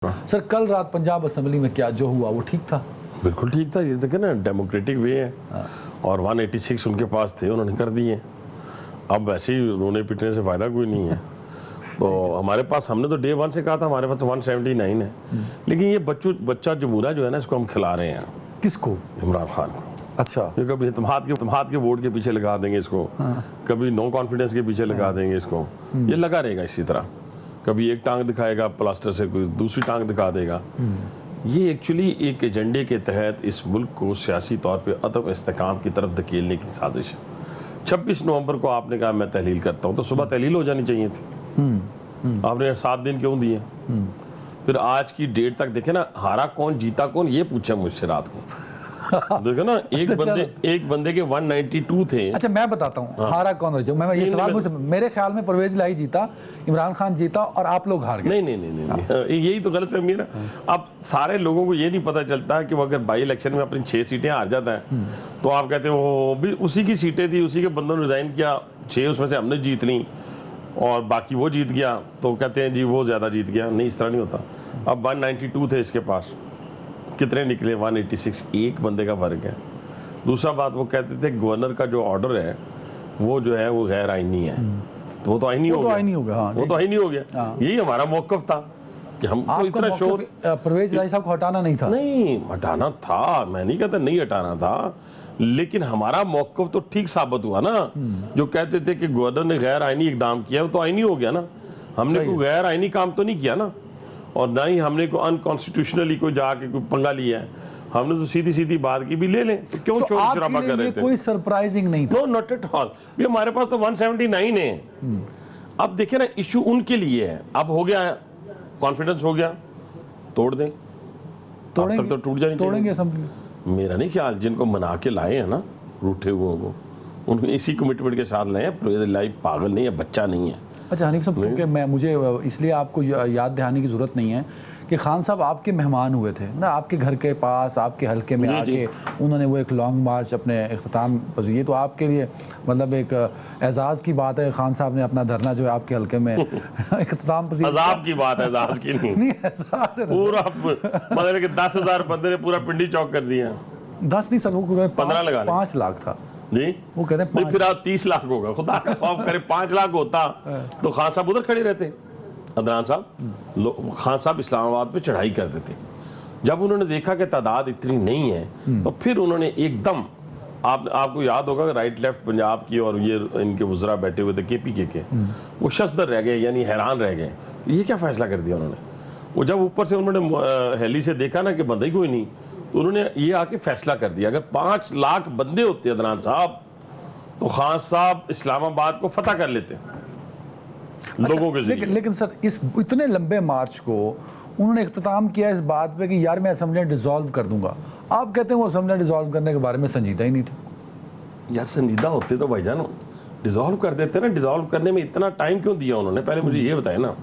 Sir कल रात Punjab assembly में क्या जो हुआ वो ठीक था? बिल्कुल ठीक था। ये देखे ना, डेमोक्रेटिक वे है और 186 उनके पास थे, उन्होंने कर दिए। अब वैसे ही रोने पिटने से फायदा कोई नहीं है। तो हमारे पास, हमने तो डे वन से कहा था हमारे पास तो 179 है, लेकिन ये बच्चा जमूरा जो है ना, इसको हम खिला रहे हैं। किसको? इमरान खान को। अच्छा, ये कभी इत्तेहाद के वोट के पीछे लगा देंगे इसको, कभी नो कॉन्फिडेंस के पीछे लगा देंगे इसको, ये लगा रहेगा इसी तरह। कभी एक टांग दिखाएगा प्लास्टर से, कोई दूसरी टांग दिखा देगा। ये एक्चुअली एक एजेंडे के तहत इस मुल्क को सियासी तौर पे अदम इस्तेकाम की तरफ धकेलने की साजिश है। 26 नवंबर को आपने कहा मैं तहलील करता हूँ, तो सुबह तहलील हो जानी चाहिए थी। आपने 7 दिन क्यों दिए? फिर आज की डेट तक देखे ना, हारा कौन जीता कौन, ये पूछा मुझसे रात को। देखो ना, एक बंदे के 192 थे। अच्छा मैं बताता हूँ हारा कौन रहा। मैं ये सवाल मुझे, मेरे ख्याल में परवेज इलाही जीता, इमरान खान जीता और आप लोग हार गए। नहीं, यही तो गलत फहमी है ना। अब सारे लोगों को ये नहीं पता चलता कि वो अगर बाई इलेक्शन में अपनी 6 सीटें हार जाता है तो आप कहते हैं वो भी उसी की सीटें थी, उसी के बंदों ने रिजाइन किया, 6 उसमें से हमने जीत ली और बाकी वो जीत गया, तो कहते हैं जी वो ज्यादा जीत गया। नहीं, इस तरह नहीं होता। अब 192 थे इसके पास, कितने निकले? 186, एक बंदे का फर्क है। दूसरा बात, वो कहते थे गवर्नर का जो ऑर्डर है वो जो है वो गैर आईनी है, तो वो तो आईनी हो गया। वो तो आईनी हो गया। यही हमारा मौकफ था कि हम तो इतना शोर, परवेज इलाही साहब को हटाना नहीं था। नहीं, हटाना था, मैं नहीं कहता नहीं हटाना था, लेकिन हमारा मौकफ तो ठीक साबित हुआ ना। जो कहते थे कि गवर्नर ने गैर आईनी इकदाम किया, वो तो आईनी हो गया ना। हमने कोई गैर आईनी काम तो नहीं किया ना, और ना ही हमने को अनकॉन्स्टिट्यूशनली कोई जाके कोई पंगा लिया है। हमने तो सीधी सीधी बात की भी ले लें, तो क्यों शोर शराबा कर रहे थे? कोई सरप्राइजिंग नहीं था। No, not at all. भी हमारे पास तो 179 है। अब देखिए ना, इशू उनके लिए है। अब हो गया, कॉन्फिडेंस हो गया, तोड़ दें। तब तक तो टूट जानी चाहिए। तोड़ेंगे असेंबली। मेरा नहीं ख्याल, जिनको मना के लाए हैं ना रूठे हुए को, उनको इसी कमिटमेंट के साथ लाए हैं। लाइफ पागल नहीं है, बच्चा नहीं है। अच्छा हनीफ साहब, क्योंकि मुझे इसलिए आपको याद दिलाने की ज़रूरत नहीं है कि खान साहब आपके मेहमान हुए थे ना, आपके घर के पास, आपके हलके में आके उन्होंने वो एक लॉन्ग मार्च अपने इख्तिताम पजीर। ये तो आपके लिए मतलब एक एजाज़ की बात है, खान साहब ने अपना धरना जो है आपके हल्के में इख्तिताम पजीर। अजाब की बात है, एजाज़ की नहीं। एजाज़ है पूरा मतलब कि 10,000 बंदे ने पूरा पिंडी चौक कर दिया। 10 नहीं सर, वो 15 लगा, 5 लाख था जी। वो कहते हैं फिर आप 30 लाख होगा, खुदा का खौफ करे 5 लाख होता तो खान साहब उधर खड़े रहते। अदनान साहब, खान साहब इस्लामाबाद पे चढ़ाई करते थे। जब उन्होंने देखा कि तादाद इतनी नहीं है, तो फिर उन्होंने एकदम, आपको याद होगा राइट लेफ्ट पंजाब की और ये इनके वज़रा बैठे हुए थे KPK के, वो शस्दर रह गए, यानी हैरान रह गए। ये क्या फैसला कर दिया उन्होंने? वो जब ऊपर से उन्होंने हेली से देखा ना कि बंदा ही कोई नहीं, तो उन्होंने ये आके फैसला कर दिया, अगर 5 लाख बंदे होते अदनान साहब, तो खान साहब इस्लामाबाद को फतह कर लेते लोगों के जरिए। लेकिन सर इस इतने लंबे मार्च को उन्होंने इख्तिताम किया इस बात पे कि यार मैं असेंबली डिसॉल्व कर दूंगा। आप कहते हैं वो असेंबली डिसॉल्व करने के बारे में संजीदा ही नहीं थे। यार संजीदा होते तो भाईजान डिसॉल्व कर देते ना। डिसॉल्व करने में इतना टाइम क्यों दिया उन्होंने, पहले मुझे ये बताए ना।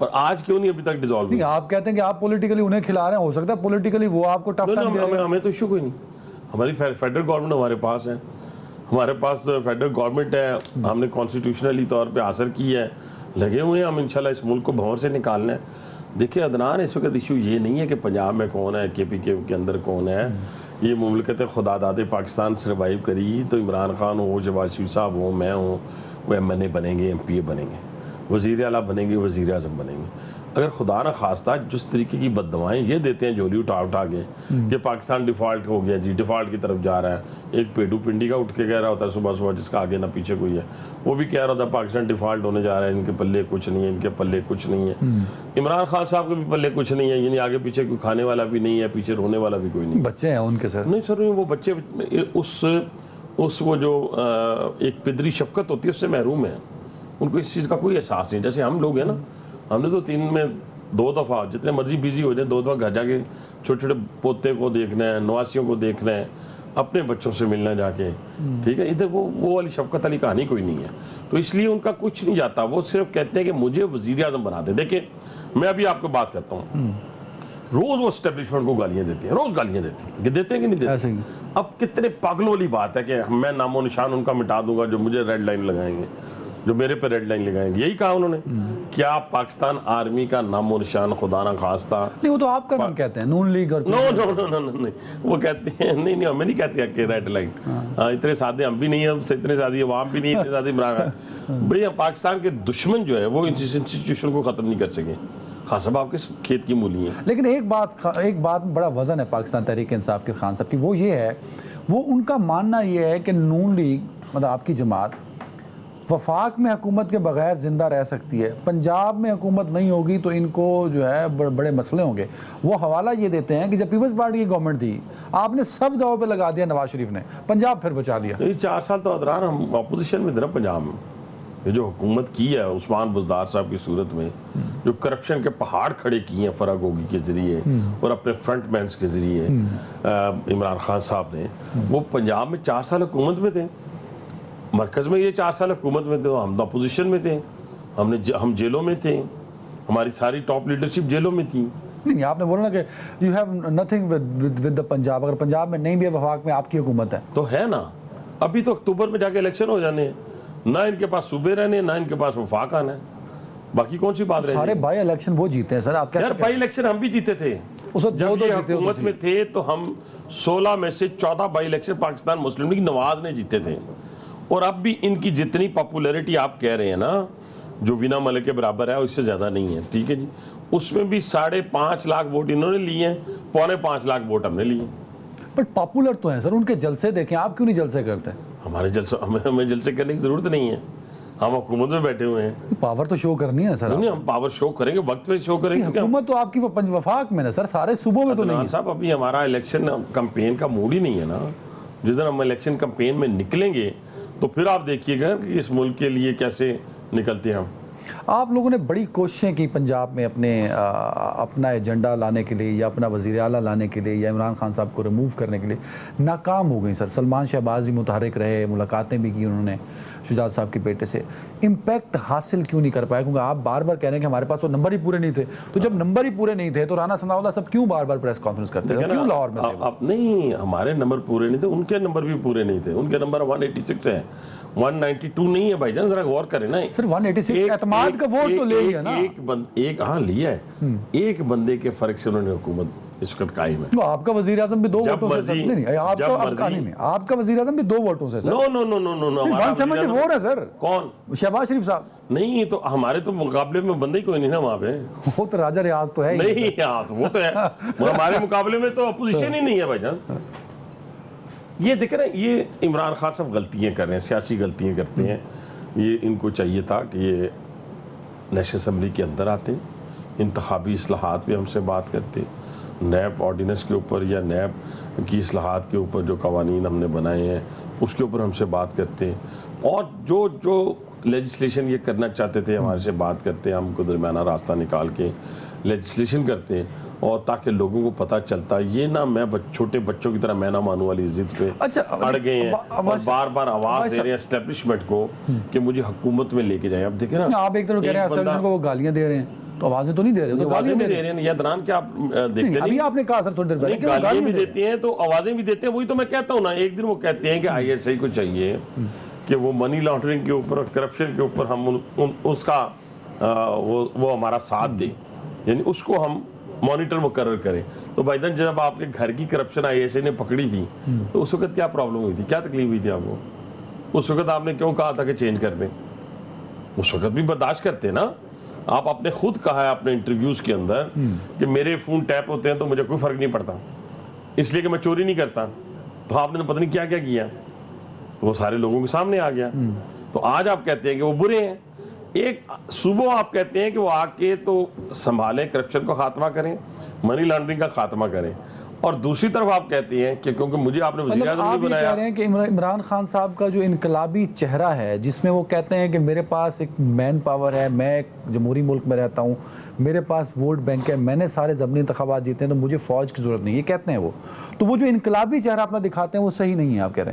और आज क्यों नहीं अभी तक डिसॉल्व? नहीं, आप कहते हैं कि आप पॉलिटिकली उन्हें खिला रहे हैं, हो सकता है पॉलिटिकली वो आपको टफ टाइम दे रहे हैं। हमें तो इशू कोई नहीं। हमारी फेडरल गवर्नमेंट हमारे पास है, हमारे पास फेडरल गवर्नमेंट है, हमने कॉन्स्टिट्यूशनली तौर पे हासिल की है, लगे हुए हैं हम इंशाल्लाह इस मुल्क को भंवर से निकालना है। देखिए अदनान, इस वक्त इशू ये नहीं है कि पंजाब में कौन है, KPK के अंदर कौन है। ये मुमलकत खुदा दादे पाकिस्तान सर्वाइव करी तो इमरान खान हो, शहबाज शरीफ साहब हो, मैं हूँ, वो MNA बनेंगे, MPA बनेंगे, वज़ीर आला बनेंगे, वज़ीर आज़म बनेंगे। अगर खुदा न खास्ता जिस तरीके की बददुआएं ये देते हैं झोली उठा उठा के कि पाकिस्तान डिफ़ॉल्ट हो गया जी, डिफ़ॉल्ट की तरफ जा रहा है। एक पेडू पिंडी का उठ के कह रहा होता है सुबह सुबह, जिसका आगे ना पीछे कोई है, वो भी कह रहा होता है पाकिस्तान डिफ़ॉल्ट होने जा रहा है, इनके पल्ले कुछ नहीं है, इनके पल्ले कुछ नहीं है। इमरान खान साहब के भी पल्ले कुछ नहीं है, यानी आगे पीछे कोई खाने वाला भी नहीं है, पीछे रोने वाला भी कोई नहीं। बच्चे हैं उनके सर? नहीं सर, वो बच्चे उस वो जो एक पिदरी शफकत होती है उससे महरूम है। उनको इस चीज़ का कोई एहसास नहीं। जैसे हम लोग हैं ना, हमने तो 3 में 2 दफ़ा जितने मर्जी बिजी हो जाए 2 दफ़ा घर जाके छोटे छोटे पोते को देखना है, नवासियों को देखना है, अपने बच्चों से मिलना जाके, ठीक है। इधर वो वाली शफकत वाली कहानी कोई नहीं है, तो इसलिए उनका कुछ नहीं जाता। वो सिर्फ कहते हैं कि मुझे वज़ीर आज़म बना दे। देखिए मैं अभी आपको बात करता हूँ, रोज़ वो एस्टेब्लिशमेंट को गालियाँ देती हैं, रोज़ गालियाँ देती हैं कि नहीं देते? अब कितने पागलों वाली बात है कि मैं नामो निशान उनका मिटा दूंगा जो मुझे रेड लाइन लगाएंगे। जो मेरे पे रेड लाइन लगाएंगे। यही कहा उन्होंने, क्या पाकिस्तान आर्मी का नामो निशान खुदा ना खास्ता। नहीं, वो तो आपका नाम कहते हैं, नून लीग और no no no no no नहीं, वो कहते हैं नहीं हमें नहीं कहते कि रेड लाइन। हाँ, इतने सादे हम भी नहीं है, हमसे इतने सादे अवाम भी नहीं, इतने सादे इमरान। भैया पाकिस्तान के दुश्मन जो है वो इस इंस्टीट्यूशन को ख़त्म नहीं कर सके। खान साहब आपके खेत की मूली है। लेकिन एक बात में बड़ा वजन है पाकिस्तान तहरीक इंसाफ के खान साहब की, वो ये है, वो उनका मानना ये है कि नून लीग मतलब आपकी जमात वफाक में हुकूमत के बगैर ज़िंदा रह सकती है, पंजाब में हुकूमत नहीं होगी तो इनको जो है बड़े मसले होंगे। वो हवाला ये देते हैं कि जब पीपल्स पार्टी की गवर्नमेंट थी आपने सब दाव पे लगा दिया, नवाज शरीफ ने पंजाब फिर बचा दिया। ये 4 साल तो दौरान हम अपोजिशन में थे ना पंजाब में। ये जो हुकूमत की है उस्मान बुज़दार साहब की सूरत में, जो करप्शन के पहाड़ खड़े किए हैं फराग होगी के ज़रिए और अपने फ्रंटमैन के ज़रिए इमरान खान साहब ने, वो पंजाब में 4 साल हुकूमत में थे, मरकज़ में ये 4 साल हुकूमत में थे, हम अपोजिशन में थे, हम जेलों में थे, हमारी सारी टॉप लीडरशिप जेलों में थी। नहीं, आपने बोला ना कि you have nothing with the Punjab, अगर पंजाब में नहीं भी है वफाक में आपकी हुकूमत है तो है ना। अभी तो अक्टूबर में जाके इलेक्शन हो जाने हैं, ना इनके पास सूबे रहने, ना इनके पास वफाक आना है, बाकी कौन सी बात रही। सारे बाई इलेक्शन वो जीते हैं सर, आप क्या यार बाई इलेक्शन हम भी जीते थे उस वक्त जब दो ये जीते हो हुकूमत तुसी। में थे, तो हम 16 में से 14 by election Pakistan Muslim league Nawaz ने जीते थे। और अब भी इनकी जितनी पॉपुलैरिटी आप कह रहे हैं ना, जो वीना मलिक के बराबर है, उससे ज़्यादा नहीं है, ठीक है जी। उसमें भी 5.5 लाख वोट इन्होंने लिए हैं, 4.25 लाख वोट हमने लिए। बट पॉपुलर तो है सर, उनके जलसे देखें, आप क्यों नहीं जलसे करते? हमारे जलसे हमें जलसे करने की ज़रूरत नहीं है, हम हुकूमत में बैठे हुए हैं। पावर तो शो करनी है सर। नहीं, हम पावर शो करेंगे, वक्त पे शो करेंगे। हुकूमत तो आपकी वफाक में ना सर, सारे सूबों में तो नहीं है। साहब अभी हमारा इलेक्शन कैंपेन का मूड ही नहीं है ना। जिस दिन हम इलेक्शन कैंपेन में निकलेंगे तो फिर आप देखिएगा कि इस मुल्क के लिए कैसे निकलते हैं हम। आप लोगों ने बड़ी कोशिशें की पंजाब में अपना एजेंडा लाने के लिए या अपना वज़ीर आला लाने के लिए या इमरान खान साहब को रिमूव करने के लिए, नाकाम हो गई सर। सलमान शहबाज भी मुतहरिक रहे, मुलाकातें भी की उन्होंने शुजात साहब के बेटे से, इम्पैक्ट हासिल क्यों नहीं कर पाए? क्योंकि आप बार बार कह रहे हैं कि हमारे पास तो नंबर ही पूरे नहीं थे। तो जब नंबर ही पूरे नहीं थे तो राना सनाउल्लाह सब क्यों बार बार प्रेस कॉन्फ्रेंस करते थे, क्यों लाहौर में थे? नहीं, हमारे नंबर पूरे नहीं थे, उनके नंबर भी पूरे नहीं थे। उनके नंबर 186 है, 192 नहीं है भाईजान, जरा गौर करें ना। सिर्फ 186 एतमाद का वोट तो ले लिया ना। हाँ लिया है, एक बंदे के फर्क से उन्होंने हुकूमत इस वक्त कायम है। तो आपका वज़ीर आज़म भी 2 वोटों से, नहीं आपका वज़ीर आज़म भी 2 वोटों से sir. No no no no no, 174 है सर। कौन? शहबाज शरीफ साहब। नहीं, तो हमारे तो मुकाबले में बंदे ही कोई नहीं ना वहाँ पे। वो तो राजा रियाज तो है नहीं यार, वो तो है, हमारे मुकाबले में तो अपोजिशन ही नहीं है भाईजान। ये देख रहे हैं, ये इमरान खान साहब गलतियां कर रहे हैं, सियासी गलतियां करते हैं। ये इनको चाहिए था कि ये नेशनल असम्बली के अंदर आते, इंतखाबी इस्लाहात पे हमसे बात करते, नैब ऑर्डिनेंस के ऊपर या नैब की इस्लाहात के ऊपर जो कवानीन हमने बनाए हैं उसके ऊपर हमसे बात करते, और जो जो लेजिस्लेशन ये करना चाहते थे हमारे से बात करते, हमको दरमियाना रास्ता निकाल के लेजिस्लेशन करते, और ताकि लोगों को पता चलता ये ना मैं छोटे बच्चों की तरह मैं ना मानू वाली जिद पे अड़ गए हैं और बार बार आवाज दे रहे हैं एस्टेब्लिशमेंट को कि मुझे हुकूमत में लेके जाएं। अब देखें ना, आप एक तरफ कह रहे हैं एस्टेब्लिशमेंट को वो गालियां दे रहे हैं, तो आवाजें तो नहीं दे रहे, तो आवाजें भी दे रहे हैं। या दरान क्या आप देखते अभी आपने कहा सर थोड़ी देर पहले गालियां भी देते हैं तो आवाजें भी देते हैं। वही तो मैं कहता हूँ ना, एक दिन वो कहते हैं कि ISI को चाहिए कि वो मनी लॉन्ड्रिंग के ऊपर और करप्शन के ऊपर हम उसका वो हमारा साथ दे, यानी उसको हम मॉनिटर मुकर्रर करें। तो भाईजान जब आपके घर की करप्शन ISI ने पकड़ी थी तो उस वक्त क्या प्रॉब्लम हुई थी, क्या तकलीफ हुई थी आपको? उस वक्त आपने क्यों कहा था कि चेंज कर दें? उस वक्त भी बर्दाश्त करते ना आप। आपने खुद कहा है अपने इंटरव्यूज के अंदर कि मेरे फोन टैप होते हैं तो मुझे कोई फर्क नहीं पड़ता, इसलिए कि मैं चोरी नहीं करता। तो आपने तो पता नहीं क्या क्या किया, तो वो सारे लोगों के सामने आ गया। तो आज आप कहते हैं कि वो बुरे हैं। एक सुबह आप कहते हैं कि वो आके तो संभालें, करप्शन को खात्मा करें, मनी लॉन्ड्रिंग का खात्मा करें, और दूसरी तरफ आप कहते हैं कि क्योंकि मुझे आपने वज़ीर आज़म नहीं बनाया। कह रहे हैं कि इमरान खान साहब का जो इनकलाबी चेहरा है, जिसमें वो कहते हैं कि मेरे पास एक मैन पावर है, मैं एक जमहूरी मुल्क में रहता हूँ, मेरे पास वोट बैंक है, मैंने सारे ज़मीनी इंतखाबात जीते हैं, तो मुझे फ़ौज की ज़रूरत नहीं, ये कहते हैं वो। तो वो जो इनकलाबी चेहरा अपना दिखाते हैं वो सही नहीं है, आप कह रहे